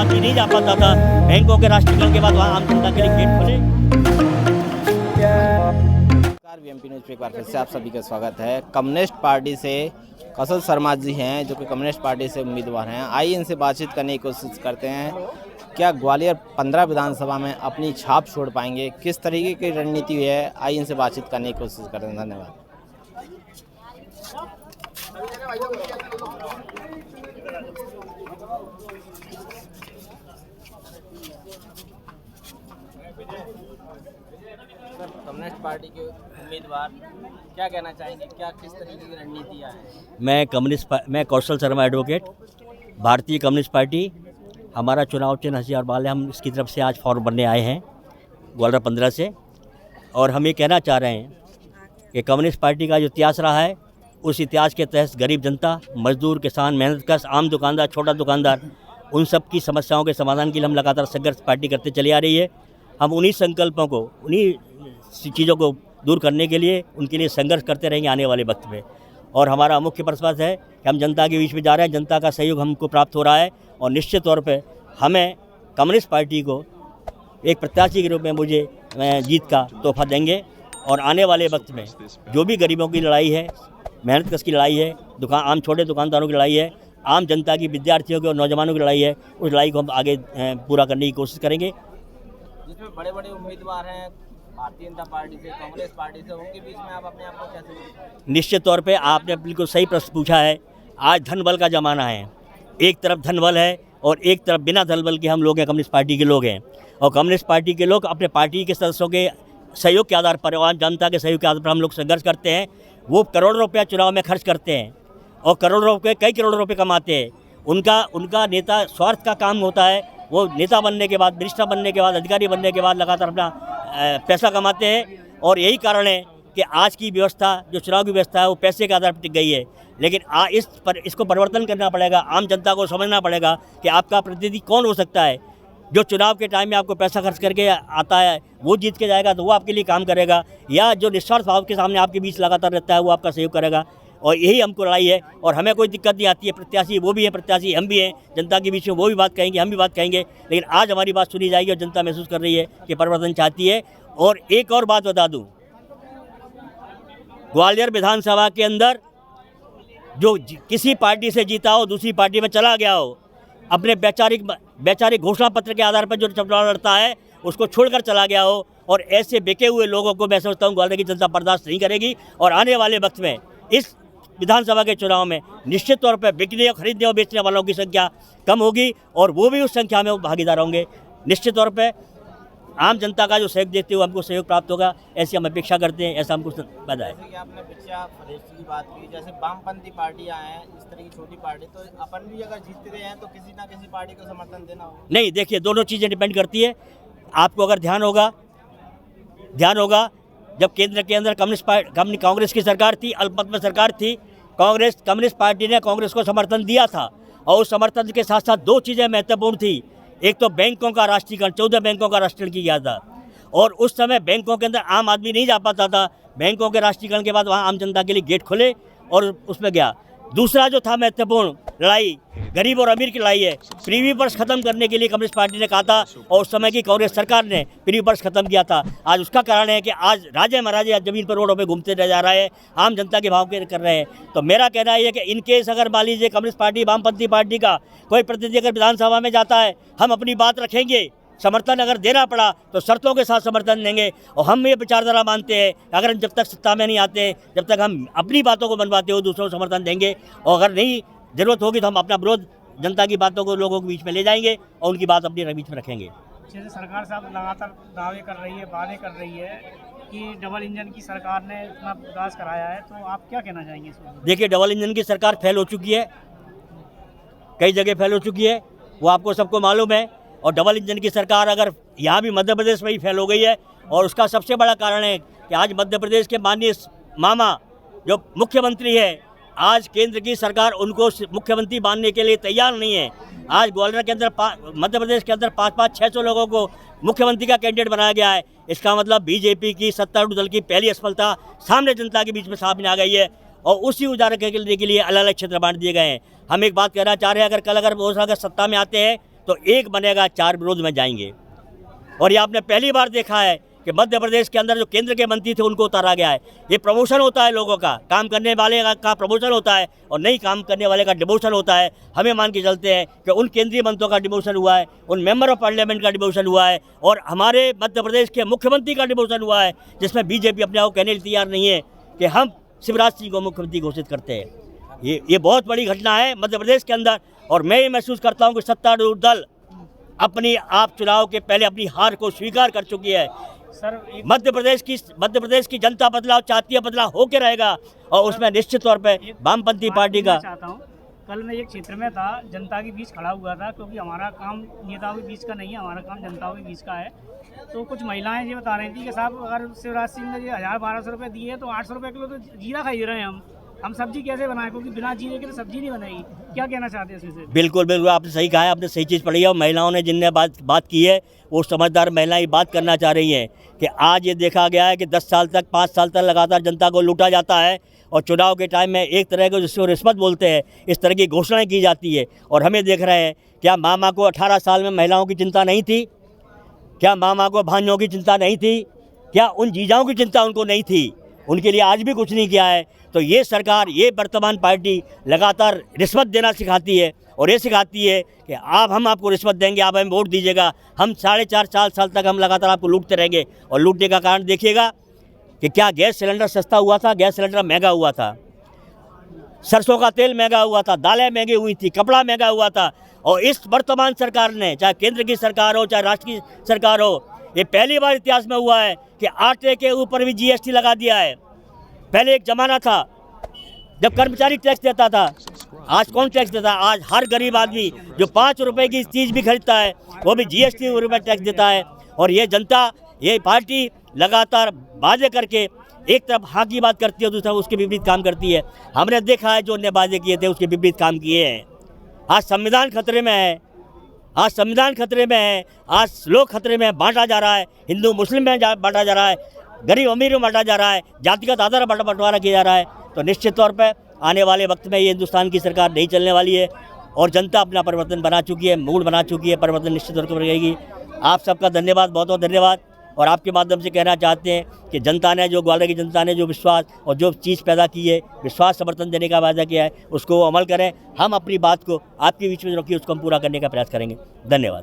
आदमी नहीं जा पाता था। बैंकों के राष्ट्रीयकरण के बाद वहाँ आम जनता के लिए गेट खुले। नमस्कार, वीएमपी न्यूज़ पे एक बार फिर से आप सभी का स्वागत है। कम्युनिस्ट पार्टी से कौशल शर्मा जी हैं जो कि कम्युनिस्ट पार्टी से उम्मीदवार हैं। आइए इनसे बातचीत करने की कोशिश करते हैं। क्या ग्वालियर 15 विधानसभा में अपनी छाप छोड़ पाएंगे, किस तरीके की रणनीति है, आइए इनसे बातचीत करने की कोशिश करते हैं। धन्यवाद। कम्युनिस्ट पार्टी के उम्मीदवार क्या कहना चाहेंगे, क्या किस तरीके की रणनीतियाँ हैं? मैं कौशल शर्मा एडवोकेट, भारतीय कम्युनिस्ट पार्टी। हमारा चुनाव चिन्ह हथियारबल है। हम इसकी तरफ से आज फॉर्म भरने आए हैं ग्वालियर 15 से, और हम ये कहना चाह रहे हैं कि कम्युनिस्ट पार्टी का जो इतिहास रहा है उस इतिहास के तहत गरीब जनता, मजदूर, किसान, मेहनतकश, आम दुकानदार, छोटा दुकानदार, उन सब की समस्याओं के समाधान के लिए हम लगातार संघर्ष पार्टी करते चली आ रही है। हम उन्हीं संकल्पों को, उन्हीं चीज़ों को दूर करने के लिए उनके लिए संघर्ष करते रहेंगे आने वाले वक्त में। और हमारा मुख्य प्रयास है कि हम जनता के बीच में जा रहे हैं, जनता का सहयोग हमको प्राप्त हो रहा है, और निश्चित तौर पे हमें कम्युनिस्ट पार्टी को एक प्रत्याशी के रूप में मुझे जीत का तोहफा देंगे। और आने वाले वक्त में जो भी गरीबों की लड़ाई है, मेहनतकश की लड़ाई है, आम छोटे दुकानदारों की लड़ाई है, आम जनता की, विद्यार्थियों की और नौजवानों की लड़ाई है, उस लड़ाई को हम आगे पूरा करने की कोशिश करेंगे। जिसमें बड़े बड़े उम्मीदवार हैं भारतीय जनता पार्टी से, कांग्रेस पार्टी से, उनके बीच में आप अपने आप को कैसे? निश्चित तौर पे आपने बिल्कुल सही प्रश्न पूछा है। आज धन बल का ज़माना है। एक तरफ धन बल है और एक तरफ बिना धन बल के हम लोग हैं, कम्युनिस्ट पार्टी के लोग हैं। और कम्युनिस्ट पार्टी के लोग अपने पार्टी के सदस्यों के सहयोग के आधार पर और जनता के सहयोग के आधार पर हम लोग संघर्ष करते हैं। वो करोड़ों रुपया चुनाव में खर्च करते हैं और करोड़ों रुपये, कई करोड़ों रुपये कमाते हैं। उनका नेता स्वार्थ का काम होता है। वो नेता बनने के बाद, मिनिस्टर बनने के बाद, अधिकारी बनने के बाद लगातार अपना पैसा कमाते हैं। और यही कारण है कि आज की व्यवस्था, जो चुनाव की व्यवस्था है, वो पैसे के आधार पर टिक गई है। लेकिन इसको परिवर्तन करना पड़ेगा। आम जनता को समझना पड़ेगा कि आपका प्रतिनिधि कौन हो सकता है। जो चुनाव के टाइम में आपको पैसा खर्च करके आता है वो जीत के जाएगा तो वो आपके लिए काम करेगा, या जो निस्वार्थ भाव के सामने आपके बीच लगातार रहता है वो आपका सहयोग करेगा। और यही हमको लड़ाई है। और हमें कोई दिक्कत नहीं आती है। प्रत्याशी वो भी है, प्रत्याशी हम भी हैं। जनता के बीच में वो भी बात कहेंगे, हम भी बात कहेंगे। लेकिन आज हमारी बात सुनी जाएगी और जनता महसूस कर रही है कि परिवर्तन चाहती है। और एक और बात बता दूं, ग्वालियर विधानसभा के अंदर जो किसी पार्टी से जीता हो, दूसरी पार्टी में चला गया हो, अपने वैचारिक घोषणा पत्र के आधार पर जो चुनाव लड़ता है उसको छोड़कर चला गया हो, और ऐसे बेके हुए लोगों को मैं समझता हूँ ग्वालियर की जनता बर्दाश्त नहीं करेगी। और आने वाले वक्त में इस विधानसभा के चुनाव में निश्चित तौर पर बिकने और खरीदने और बेचने वालों की संख्या कम होगी, और वो भी उस संख्या में भागीदार होंगे। निश्चित तौर पर आम जनता का जो सहयोग देखते हुए हमको सहयोग प्राप्त होगा, ऐसी हम अपेक्षा करते हैं। ऐसा हमको पता है। जैसे कि आपने पिछड़ा प्रदेश की बात की, जैसे वामपंथी पार्टियां हैं, इस तरह की छोटी पार्टी, तो अपन भी अगर जीतते हैं तो किसी ना किसी पार्टी को समर्थन देना होगा। नहीं, देखिए, दोनों चीज़ें डिपेंड करती है। आपको अगर ध्यान होगा जब केंद्र के अंदर कांग्रेस की सरकार थी, अल्पमत में सरकार थी, कम्युनिस्ट पार्टी ने कांग्रेस को समर्थन दिया था। और उस समर्थन के साथ साथ दो चीज़ें महत्वपूर्ण थी। एक तो बैंकों का राष्ट्रीयकरण, 14 बैंकों का राष्ट्रीयकरण किया था, और उस समय बैंकों के अंदर आम आदमी नहीं जा पाता था। बैंकों के राष्ट्रीयकरण के बाद वहाँ आम जनता के लिए गेट खुले और उसमें गया। दूसरा जो था महत्वपूर्ण लड़ाई, गरीब और अमीर की लड़ाई है। प्रीवी पर्स खत्म करने के लिए कम्युनिस्ट पार्टी ने कहा था, और उस समय की कांग्रेस सरकार ने प्रीवी पर्स खत्म किया था। आज उसका कारण है कि आज राजे महाराजे आज जमीन पर रोडों पे घूमते रह जा रहे हैं, आम जनता के भाव के कर रहे हैं। तो मेरा कहना है कि इनकेस अगर मान लीजिए कम्युनिस्ट पार्टी, वामपंथी पार्टी का कोई प्रतिनिधि अगर विधानसभा में जाता है, हम अपनी बात रखेंगे। समर्थन अगर देना पड़ा तो शर्तों के साथ समर्थन देंगे। और हम ये विचारधारा मानते हैं, अगर जब तक सत्ता में नहीं आते, जब तक हम अपनी बातों को मनवाते हो, दूसरों को समर्थन देंगे। और अगर नहीं जरूरत होगी तो हम अपना विरोध जनता की बातों को लोगों के बीच में ले जाएंगे और उनकी बात अपने बीच में रखेंगे। जैसे सरकार साहब लगातार दावे कर रही है, वादे कर रही है कि डबल इंजन की सरकार ने इतना विकास कराया है, तो आप क्या कहना चाहेंगे इसमें? देखिए, डबल इंजन की सरकार फेल हो चुकी है, कई जगह फेल हो चुकी है, वो आपको सबको मालूम है। और डबल इंजन की सरकार अगर यहाँ भी मध्य प्रदेश में ही फेल हो गई है, और उसका सबसे बड़ा कारण है कि आज मध्य प्रदेश के माननीय मामा जो मुख्यमंत्री है, आज केंद्र की सरकार उनको मुख्यमंत्री मानने के लिए तैयार नहीं है। आज ग्वालियर के अंदर, मध्य प्रदेश के अंदर 500-600 लोगों को मुख्यमंत्री का कैंडिडेट बनाया गया है। इसका मतलब बीजेपी की सत्तारूढ़ दल की पहली असफलता सामने जनता के बीच में सामने आ गई है, और उसी उजागर करने के लिए अलग अलग क्षेत्र बांट दिए गए हैं। हम एक बात कहना चाह रहे हैं, अगर कल अगर वो अगर सत्ता में आते हैं तो एक बनेगा, 4 विरोध में जाएंगे। और ये आपने पहली बार देखा है कि मध्य प्रदेश के अंदर जो केंद्र के मंत्री थे उनको उतारा गया है। ये प्रमोशन होता है लोगों का, काम करने वाले का प्रमोशन होता है और नहीं काम करने वाले का डिमोशन होता है। हमें मान के चलते हैं कि उन केंद्रीय मंत्रियों का डिमोशन हुआ है, उन मेंबर ऑफ पार्लियामेंट का डिमोशन हुआ है और हमारे मध्य प्रदेश के मुख्यमंत्री का डिमोशन हुआ है, जिसमें बीजेपी अपने आप को कहने तैयार नहीं है कि हम शिवराज सिंह को मुख्यमंत्री घोषित करते हैं। ये बहुत बड़ी घटना है मध्य प्रदेश के अंदर। और मैं ये महसूस करता हूँ कि सत्तारूढ़ दल अपनी आप चुनाव के पहले अपनी हार को स्वीकार कर चुकी है। सर मध्य प्रदेश की जनता बदलाव चाहती है, बदलाव होके रहेगा और उसमें निश्चित तौर पे वामपंथी पार्टी का। चाहता हूँ, कल मैं एक क्षेत्र में था, जनता के बीच खड़ा हुआ था, क्योंकि हमारा काम नेताओं के बीच का नहीं है, हमारा काम जनताओं के बीच का है। तो कुछ महिलाएं ये बता रही थी कि साहब अगर शिवराज सिंह ने 1000-1200 रुपये दिए तो 800 रुपये किलो तो जीरा खरीद रहे हैं हम सब्जी कैसे बनाएं, क्योंकि बिना जीरे के तो सब्जी नहीं बनेगी। क्या कहना चाहते हैं इससे? बिल्कुल बिल्कुल, आपने सही कहा है, आपने सही चीज़ पढ़ी है। और महिलाओं ने जिनने बात की है वो समझदार महिलाएं बात करना चाह रही हैं कि आज ये देखा गया है कि 10 साल तक 5 साल तक लगातार जनता को लूटा जाता है और चुनाव के टाइम में एक तरह को जिसको रिश्वत बोलते हैं, इस तरह की घोषणाएं की जाती है। और हमें देख रहे हैं, क्या मामा को 18 साल में महिलाओं की चिंता नहीं थी? क्या मामा को भांजों की चिंता नहीं थी? क्या उन जीजाओं की चिंता उनको नहीं थी? उनके लिए आज भी कुछ नहीं किया है। तो ये सरकार, ये वर्तमान पार्टी लगातार रिश्वत देना सिखाती है और ये सिखाती है कि हम आपको रिश्वत देंगे, आप हमें वोट दीजिएगा, हम 4.5 साल तक हम लगातार आपको लूटते रहेंगे। और लूटने का कारण देखिएगा कि क्या गैस सिलेंडर सस्ता हुआ था, गैस सिलेंडर महंगा हुआ था, सरसों का तेल महंगा हुआ था, दालें महंगी हुई थी, कपड़ा महंगा हुआ था। और इस वर्तमान सरकार ने, चाहे केंद्र की सरकार हो चाहे राष्ट्र की सरकार हो, ये पहली बार इतिहास में हुआ है कि आटे के ऊपर भी जीएसटी लगा दिया है। पहले एक ज़माना था जब कर्मचारी टैक्स देता था, आज कौन टैक्स देता है? आज हर गरीब आदमी जो 5 रुपए की चीज़ भी खरीदता है वो भी जीएसटी में टैक्स देता है। और ये जनता, ये पार्टी लगातार वादे करके एक तरफ हाँ की बात करती है, दूसरा उसके विपरीत काम करती है। हमने देखा है जो उन्हें वादे किए थे उसके विपरीत काम किए हैं। आज संविधान खतरे में है, आज संविधान खतरे में है, आज लोग खतरे में बांटा जा रहा है, हिंदू मुस्लिम में बांटा जा रहा है, गरीब अमीर में बांटा जा रहा है, जातिगत आधार पर बंटवारा किया जा रहा है। तो निश्चित तौर पर आने वाले वक्त में ये हिंदुस्तान की सरकार नहीं चलने वाली है और जनता अपना परिवर्तन बना चुकी है, मूड बना चुकी है, परिवर्तन निश्चित तौर पर रहेगी। आप सबका धन्यवाद, बहुत बहुत धन्यवाद। और आपके माध्यम से कहना चाहते हैं कि जनता ने, जो ग्वालियर की जनता ने जो विश्वास और जो चीज़ पैदा की है, विश्वास समर्थन देने का वादा किया है, उसको अमल करें। हम अपनी बात को आपके बीच में जो रखी है उसको हम पूरा करने का प्रयास करेंगे। धन्यवाद।